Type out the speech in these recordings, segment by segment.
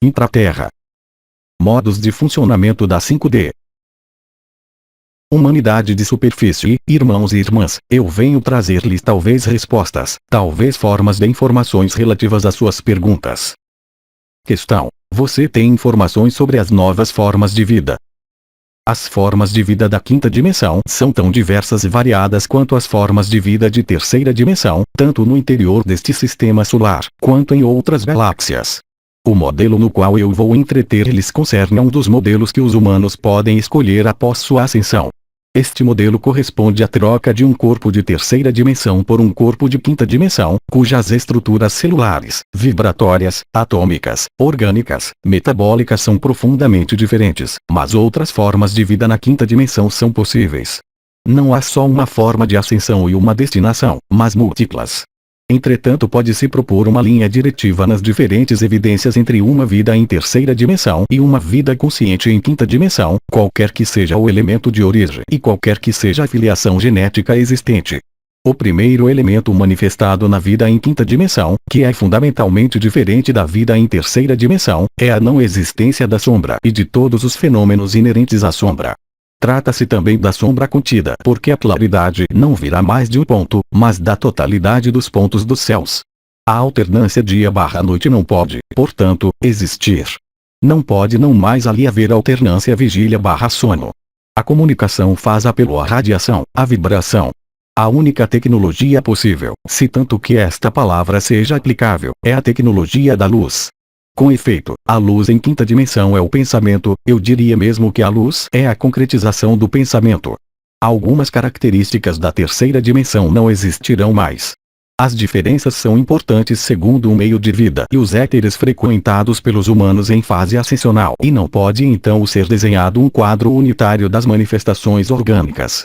Intraterra. Modos de funcionamento da 5D. Humanidade de superfície, irmãos e irmãs, eu venho trazer-lhes talvez respostas, talvez formas de informações relativas às suas perguntas. Questão: você tem informações sobre as novas formas de vida? As formas de vida da quinta dimensão são tão diversas e variadas quanto as formas de vida de terceira dimensão, tanto no interior deste sistema solar, quanto em outras galáxias. O modelo no qual eu vou entreter-lhes concerne a um dos modelos que os humanos podem escolher após sua ascensão. Este modelo corresponde à troca de um corpo de terceira dimensão por um corpo de quinta dimensão, cujas estruturas celulares, vibratórias, atômicas, orgânicas, metabólicas são profundamente diferentes, mas outras formas de vida na quinta dimensão são possíveis. Não há só uma forma de ascensão e uma destinação, mas múltiplas. Entretanto, pode-se propor uma linha diretiva nas diferentes evidências entre uma vida em terceira dimensão e uma vida consciente em quinta dimensão, qualquer que seja o elemento de origem e qualquer que seja a filiação genética existente. O primeiro elemento manifestado na vida em quinta dimensão, que é fundamentalmente diferente da vida em terceira dimensão, é a não existência da sombra e de todos os fenômenos inerentes à sombra. Trata-se também da sombra contida, porque a claridade não virá mais de um ponto, mas da totalidade dos pontos dos céus. A alternância dia/noite não pode, portanto, existir. Não pode não mais ali haver alternância vigília/sono. A comunicação faz apelo à radiação, à vibração. A única tecnologia possível, se tanto que esta palavra seja aplicável, é a tecnologia da luz. Com efeito, a luz em quinta dimensão é o pensamento, eu diria mesmo que a luz é a concretização do pensamento. Algumas características da terceira dimensão não existirão mais. As diferenças são importantes segundo o meio de vida e os éteres frequentados pelos humanos em fase ascensional, e não pode então ser desenhado um quadro unitário das manifestações orgânicas.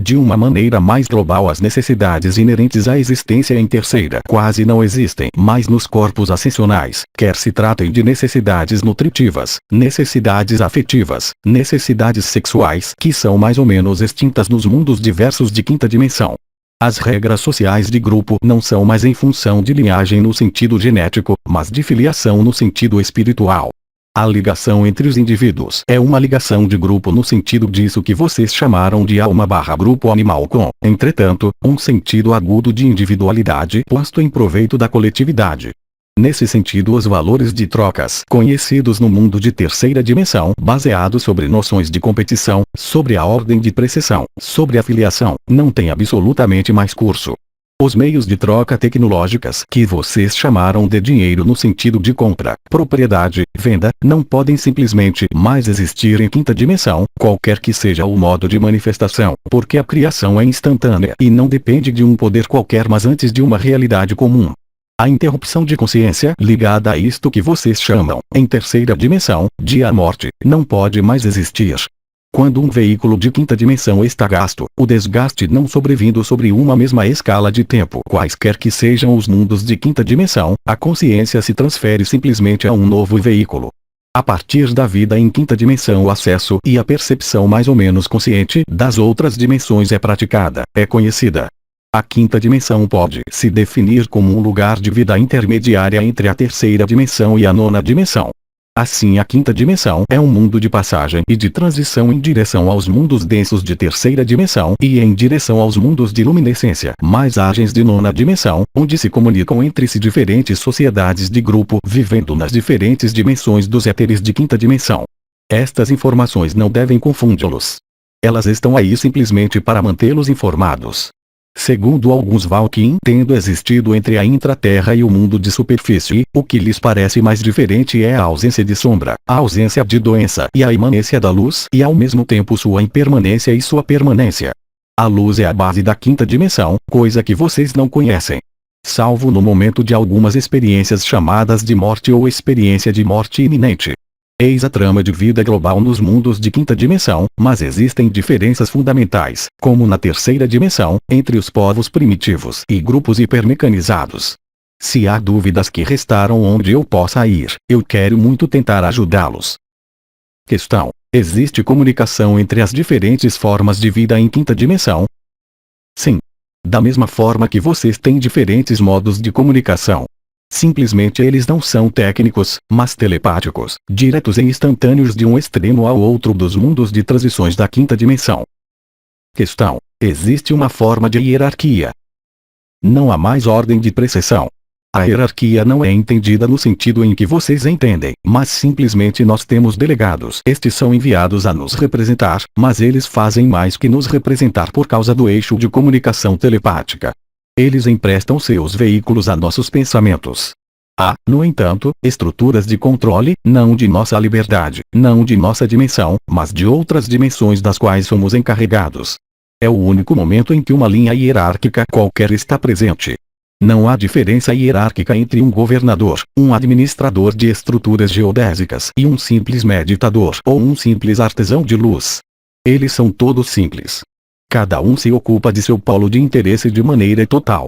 De uma maneira mais global, as necessidades inerentes à existência em terceira quase não existem mais nos corpos ascensionais, quer se tratem de necessidades nutritivas, necessidades afetivas, necessidades sexuais, que são mais ou menos extintas nos mundos diversos de quinta dimensão. As regras sociais de grupo não são mais em função de linhagem no sentido genético, mas de filiação no sentido espiritual. A ligação entre os indivíduos é uma ligação de grupo no sentido disso que vocês chamaram de alma/grupo animal com, entretanto, um sentido agudo de individualidade posto em proveito da coletividade. Nesse sentido, os valores de trocas conhecidos no mundo de terceira dimensão, baseados sobre noções de competição, sobre a ordem de precessão, sobre a filiação, não têm absolutamente mais curso. Os meios de troca tecnológicas que vocês chamaram de dinheiro no sentido de compra, propriedade, venda, não podem simplesmente mais existir em quinta dimensão, qualquer que seja o modo de manifestação, porque a criação é instantânea e não depende de um poder qualquer, mas antes de uma realidade comum. A interrupção de consciência ligada a isto que vocês chamam, em terceira dimensão, de a morte, não pode mais existir. Quando um veículo de quinta dimensão está gasto, o desgaste não sobrevindo sobre uma mesma escala de tempo, quaisquer que sejam os mundos de quinta dimensão, a consciência se transfere simplesmente a um novo veículo. A partir da vida em quinta dimensão, o acesso e a percepção mais ou menos consciente das outras dimensões é praticada, é conhecida. A quinta dimensão pode se definir como um lugar de vida intermediária entre a terceira dimensão e a nona dimensão. Assim, a quinta dimensão é um mundo de passagem e de transição em direção aos mundos densos de terceira dimensão e em direção aos mundos de luminescência mais ágeis de nona dimensão, onde se comunicam entre si diferentes sociedades de grupo vivendo nas diferentes dimensões dos éteres de quinta dimensão. Estas informações não devem confundi-los. Elas estão aí simplesmente para mantê-los informados. Segundo alguns Valkyrie, tendo existido entre a intraterra e o mundo de superfície, o que lhes parece mais diferente é a ausência de sombra, a ausência de doença e a imanência da luz e ao mesmo tempo sua impermanência e sua permanência. A luz é a base da quinta dimensão, coisa que vocês não conhecem. Salvo no momento de algumas experiências chamadas de morte ou experiência de morte iminente. Eis a trama de vida global nos mundos de quinta dimensão, mas existem diferenças fundamentais, como na terceira dimensão, entre os povos primitivos e grupos hipermecanizados. Se há dúvidas que restaram onde eu possa ir, eu quero muito tentar ajudá-los. Questão: existe comunicação entre as diferentes formas de vida em quinta dimensão? Sim. Da mesma forma que vocês têm diferentes modos de comunicação. Simplesmente eles não são técnicos, mas telepáticos, diretos e instantâneos de um extremo ao outro dos mundos de transições da quinta dimensão. Questão: existe uma forma de hierarquia. Não há mais ordem de precessão. A hierarquia não é entendida no sentido em que vocês entendem, mas simplesmente nós temos delegados. Estes são enviados a nos representar, mas eles fazem mais que nos representar por causa do eixo de comunicação telepática. Eles emprestam seus veículos a nossos pensamentos. Há, no entanto, estruturas de controle, não de nossa liberdade, não de nossa dimensão, mas de outras dimensões das quais somos encarregados. É o único momento em que uma linha hierárquica qualquer está presente. Não há diferença hierárquica entre um governador, um administrador de estruturas geodésicas e um simples meditador ou um simples artesão de luz. Eles são todos simples. Cada um se ocupa de seu polo de interesse de maneira total.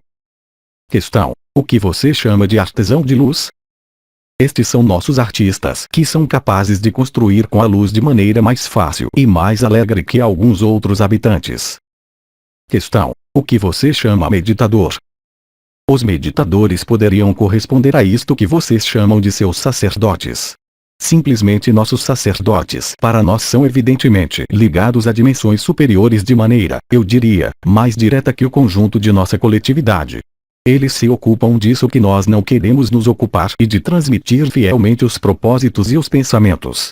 Questão: o que você chama de artesão de luz? Estes são nossos artistas que são capazes de construir com a luz de maneira mais fácil e mais alegre que alguns outros habitantes. Questão: o que você chama meditador? Os meditadores poderiam corresponder a isto que vocês chamam de seus sacerdotes. Simplesmente nossos sacerdotes para nós são evidentemente ligados a dimensões superiores de maneira, eu diria, mais direta que o conjunto de nossa coletividade. Eles se ocupam disso que nós não queremos nos ocupar e de transmitir fielmente os propósitos e os pensamentos.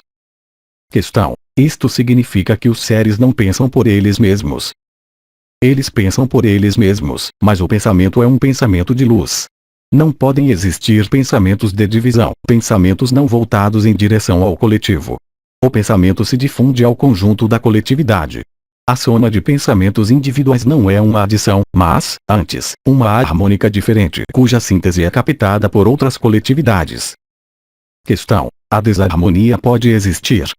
Questão: isto significa que os seres não pensam por eles mesmos. Eles pensam por eles mesmos, mas o pensamento é um pensamento de luz. Não podem existir pensamentos de divisão, pensamentos não voltados em direção ao coletivo. O pensamento se difunde ao conjunto da coletividade. A soma de pensamentos individuais não é uma adição, mas, antes, uma harmônica diferente, cuja síntese é captada por outras coletividades. Questão: a desarmonia pode existir?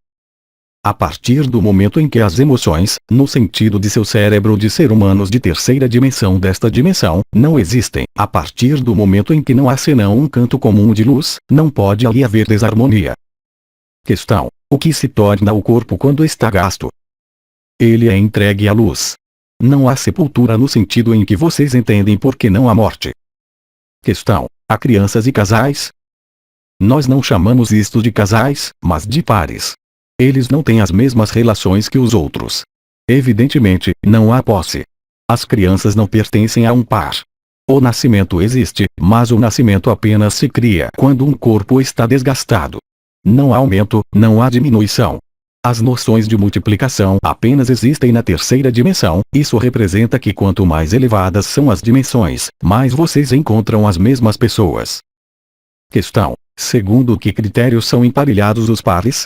A partir do momento em que as emoções, no sentido de seu cérebro de ser humanos de terceira dimensão desta dimensão, não existem, a partir do momento em que não há senão um canto comum de luz, não pode ali haver desarmonia. Questão: o que se torna o corpo quando está gasto? Ele é entregue à luz. Não há sepultura no sentido em que vocês entendem porque não há morte. Questão: há crianças e casais? Nós não chamamos isto de casais, mas de pares. Eles não têm as mesmas relações que os outros. Evidentemente, não há posse. As crianças não pertencem a um par. O nascimento existe, mas o nascimento apenas se cria quando um corpo está desgastado. Não há aumento, não há diminuição. As noções de multiplicação apenas existem na terceira dimensão, isso representa que quanto mais elevadas são as dimensões, mais vocês encontram as mesmas pessoas. Questão: segundo que critérios são emparelhados os pares?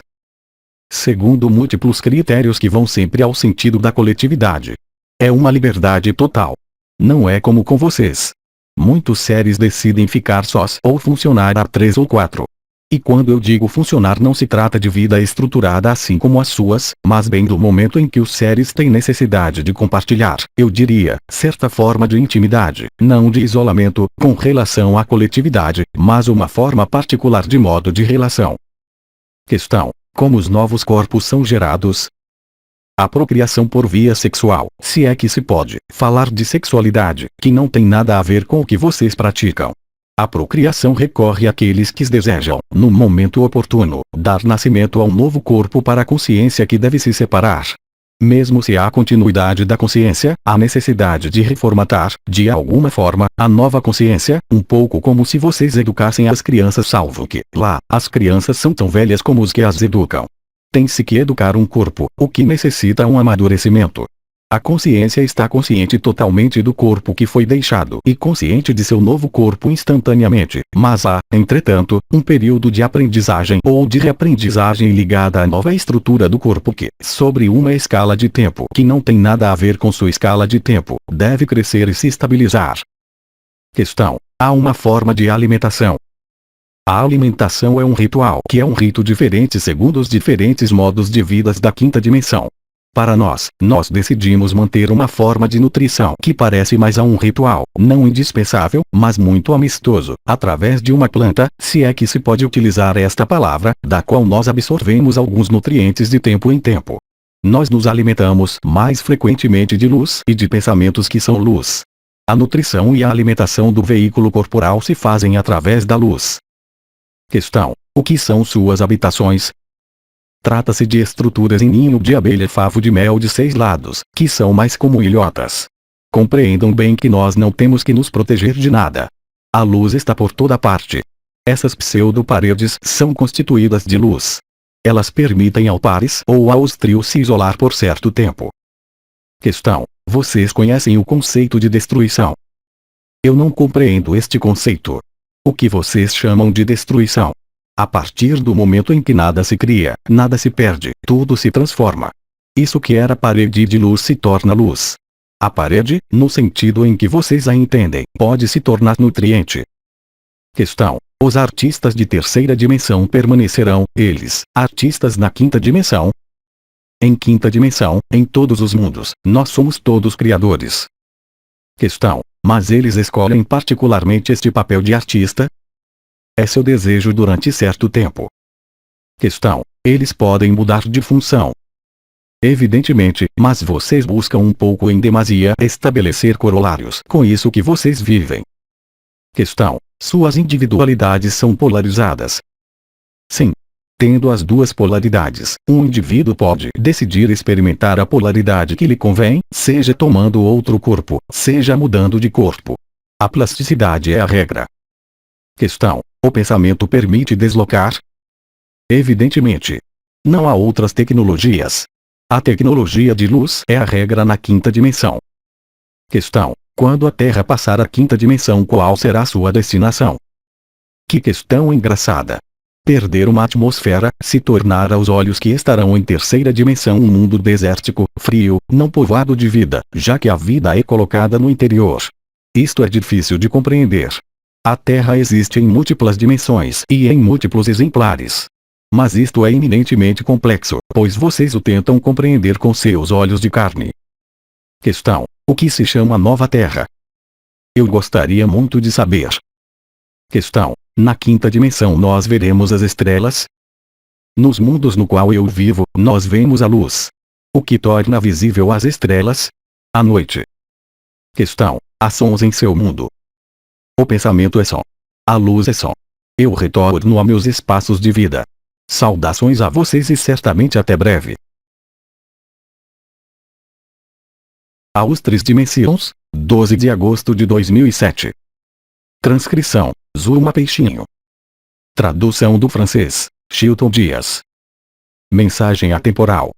Segundo múltiplos critérios que vão sempre ao sentido da coletividade. É uma liberdade total. Não é como com vocês. Muitos seres decidem ficar sós ou funcionar a 3 ou 4. E quando eu digo funcionar não se trata de vida estruturada assim como as suas, mas bem do momento em que os seres têm necessidade de compartilhar, eu diria, certa forma de intimidade, não de isolamento, com relação à coletividade, mas uma forma particular de modo de relação. Questão: como os novos corpos são gerados? A procriação por via sexual, se é que se pode falar de sexualidade, que não tem nada a ver com o que vocês praticam. A procriação recorre àqueles que desejam, no momento oportuno, dar nascimento a um novo corpo para a consciência que deve se separar. Mesmo se há continuidade da consciência, há necessidade de reformatar, de alguma forma, a nova consciência, um pouco como se vocês educassem as crianças salvo que, lá, as crianças são tão velhas como os que as educam. Tem-se que educar um corpo, o que necessita um amadurecimento. A consciência está consciente totalmente do corpo que foi deixado e consciente de seu novo corpo instantaneamente, mas há, entretanto, um período de aprendizagem ou de reaprendizagem ligada à nova estrutura do corpo que, sobre uma escala de tempo que não tem nada a ver com sua escala de tempo, deve crescer e se estabilizar. Questão: há uma forma de alimentação. A alimentação é um ritual que é um rito diferente segundo os diferentes modos de vida da quinta dimensão. Para nós decidimos manter uma forma de nutrição que parece mais a um ritual, não indispensável, mas muito amistoso, através de uma planta, se é que se pode utilizar esta palavra, da qual nós absorvemos alguns nutrientes de tempo em tempo. Nós nos alimentamos mais frequentemente de luz e de pensamentos que são luz. A nutrição e a alimentação do veículo corporal se fazem através da luz. Questão: o que são suas habitações? Trata-se de estruturas em ninho de abelha favo de mel de 6 lados, que são mais como ilhotas. Compreendam bem que nós não temos que nos proteger de nada. A luz está por toda parte. Essas pseudo-paredes são constituídas de luz. Elas permitem ao pares ou aos trios se isolar por certo tempo. Questão: vocês conhecem o conceito de destruição? Eu não compreendo este conceito. O que vocês chamam de destruição? A partir do momento em que nada se cria, nada se perde, tudo se transforma. Isso que era parede de luz se torna luz. A parede, no sentido em que vocês a entendem, pode se tornar nutriente. Questão: os artistas de terceira dimensão permanecerão, eles, artistas na quinta dimensão? Em quinta dimensão, em todos os mundos, nós somos todos criadores. Questão: mas eles escolhem particularmente este papel de artista? É seu desejo durante certo tempo. Questão: eles podem mudar de função? Evidentemente, mas vocês buscam um pouco em demasia estabelecer corolários com isso que vocês vivem. Questão: suas individualidades são polarizadas? Sim. Tendo as duas polaridades, um indivíduo pode decidir experimentar a polaridade que lhe convém, seja tomando outro corpo, seja mudando de corpo. A plasticidade é a regra. Questão: o pensamento permite deslocar? Evidentemente. Não há outras tecnologias. A tecnologia de luz é a regra na quinta dimensão. Questão: quando a Terra passar a quinta dimensão, qual será sua destinação? Que questão engraçada. Perder uma atmosfera, se tornar aos olhos que estarão em terceira dimensão um mundo desértico, frio, não povoado de vida, já que a vida é colocada no interior. Isto é difícil de compreender. A Terra existe em múltiplas dimensões e em múltiplos exemplares. Mas isto é eminentemente complexo, pois vocês o tentam compreender com seus olhos de carne. Questão: o que se chama Nova Terra? Eu gostaria muito de saber. Questão: na quinta dimensão nós veremos as estrelas? Nos mundos no qual eu vivo, nós vemos a luz. O que torna visível as estrelas? A noite. Questão: há sons em seu mundo? O pensamento é som. A luz é som. Eu retorno a meus espaços de vida. Saudações a vocês e certamente até breve. Aos 3 dimensões, 12 de agosto de 2007. Transcrição: Zulma Peixinho. Tradução do francês: Chilton Dias. Mensagem atemporal: